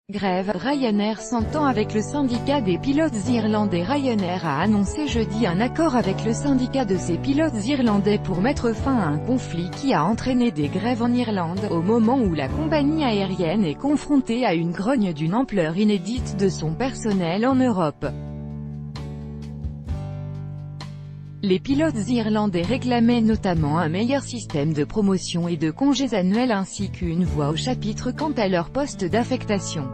Grève, Ryanair s'entend avec le syndicat des pilotes irlandais. Ryanair a annoncé jeudi un accord avec le syndicat de ses pilotes irlandais pour mettre fin à un conflit qui a entraîné des grèves en Irlande, au moment où la compagnie aérienne est confrontée à une grogne d'une ampleur inédite de son personnel en Europe. Les pilotes irlandais réclamaient notamment un meilleur système de promotion et de congés annuels ainsi qu'une voix au chapitre quant à leur poste d'affectation.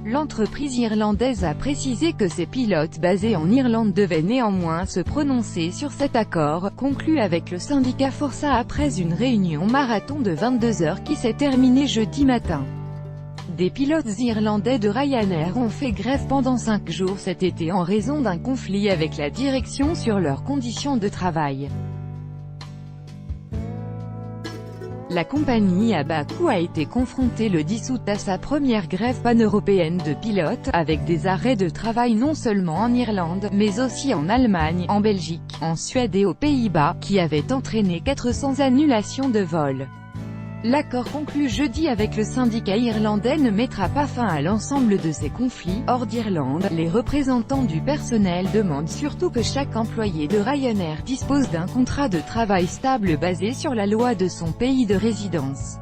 L'entreprise irlandaise a précisé que ses pilotes basés en Irlande devaient néanmoins se prononcer sur cet accord, conclu avec le syndicat Forsa après une réunion marathon de 22 heures qui s'est terminée jeudi matin. Des pilotes irlandais de Ryanair ont fait grève pendant 5 jours cet été en raison d'un conflit avec la direction sur leurs conditions de travail. La compagnie à bas coût a été confrontée le 10 août à sa première grève pan-européenne de pilotes, avec des arrêts de travail non seulement en Irlande, mais aussi en Allemagne, en Belgique, en Suède et aux Pays-Bas, qui avaient entraîné 400 annulations de vols. L'accord conclu jeudi avec le syndicat irlandais ne mettra pas fin à l'ensemble de ces conflits. Hors d'Irlande, les représentants du personnel demandent surtout que chaque employé de Ryanair dispose d'un contrat de travail stable basé sur la loi de son pays de résidence.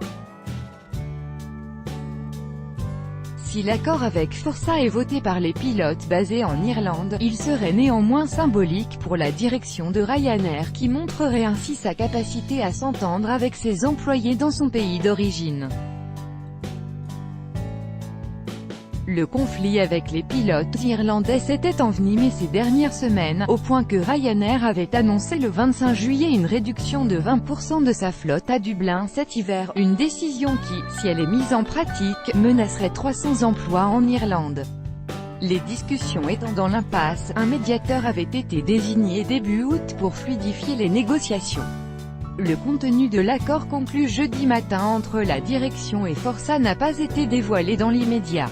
Si l'accord avec Forsa est voté par les pilotes basés en Irlande, il serait néanmoins symbolique pour la direction de Ryanair qui montrerait ainsi sa capacité à s'entendre avec ses employés dans son pays d'origine. Le conflit avec les pilotes irlandais s'était envenimé ces dernières semaines, au point que Ryanair avait annoncé le 25 juillet une réduction de 20% de sa flotte à Dublin cet hiver, une décision qui, si elle est mise en pratique, menacerait 300 emplois en Irlande. Les discussions étant dans l'impasse, un médiateur avait été désigné début août pour fluidifier les négociations. Le contenu de l'accord conclu jeudi matin entre la direction et Forsa n'a pas été dévoilé dans l'immédiat.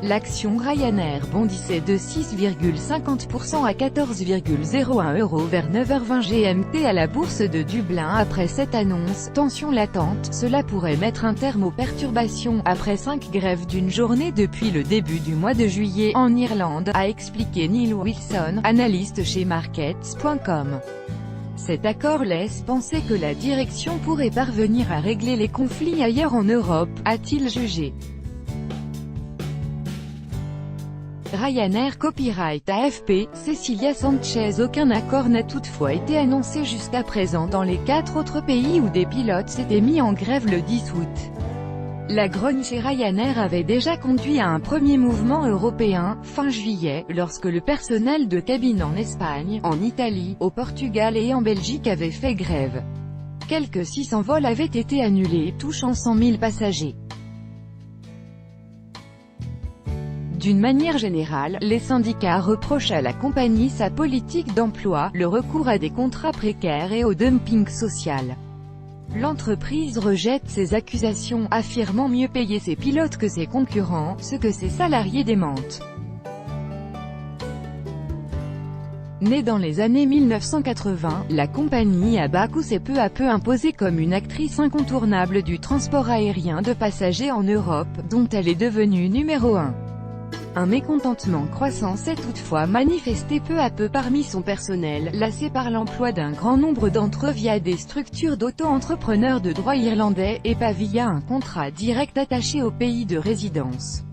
L'action Ryanair bondissait de 6,50% à 14,01 € vers 9h20 GMT à la bourse de Dublin après cette annonce. Tension latente, cela pourrait mettre un terme aux perturbations, après 5 grèves d'une journée depuis le début du mois de juillet, en Irlande, a expliqué Neil Wilson, analyste chez Markets.com. Cet accord laisse penser que la direction pourrait parvenir à régler les conflits ailleurs en Europe, a-t-il jugé. Ryanair Copyright AFP, Cecilia Sanchez. Aucun accord n'a toutefois été annoncé jusqu'à présent dans les 4 autres pays où des pilotes s'étaient mis en grève le 10 août. La grogne chez Ryanair avait déjà conduit à un premier mouvement européen, fin juillet, lorsque le personnel de cabine en Espagne, en Italie, au Portugal et en Belgique avait fait grève. Quelques 600 vols avaient été annulés, touchant 100 000 passagers. D'une manière générale, les syndicats reprochent à la compagnie sa politique d'emploi, le recours à des contrats précaires et au dumping social. L'entreprise rejette ces accusations, affirmant mieux payer ses pilotes que ses concurrents, ce que ses salariés démentent. Née dans les années 1980, la compagnie à bas coût s'est peu à peu imposée comme une actrice incontournable du transport aérien de passagers en Europe, dont elle est devenue numéro 1. Un mécontentement croissant s'est toutefois manifesté peu à peu parmi son personnel, lassé par l'emploi d'un grand nombre d'entre eux via des structures d'auto-entrepreneurs de droit irlandais, et pas via un contrat direct attaché au pays de résidence.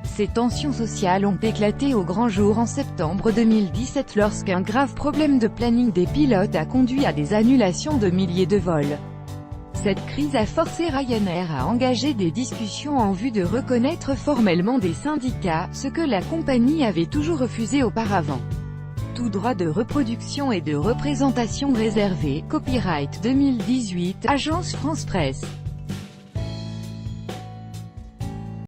Ces tensions sociales ont éclaté au grand jour en septembre 2017 lorsqu'un grave problème de planning des pilotes a conduit à des annulations de milliers de vols. Cette crise a forcé Ryanair à engager des discussions en vue de reconnaître formellement des syndicats, ce que la compagnie avait toujours refusé auparavant. Tout droit de reproduction et de représentation réservé, Copyright 2018, Agence France Presse.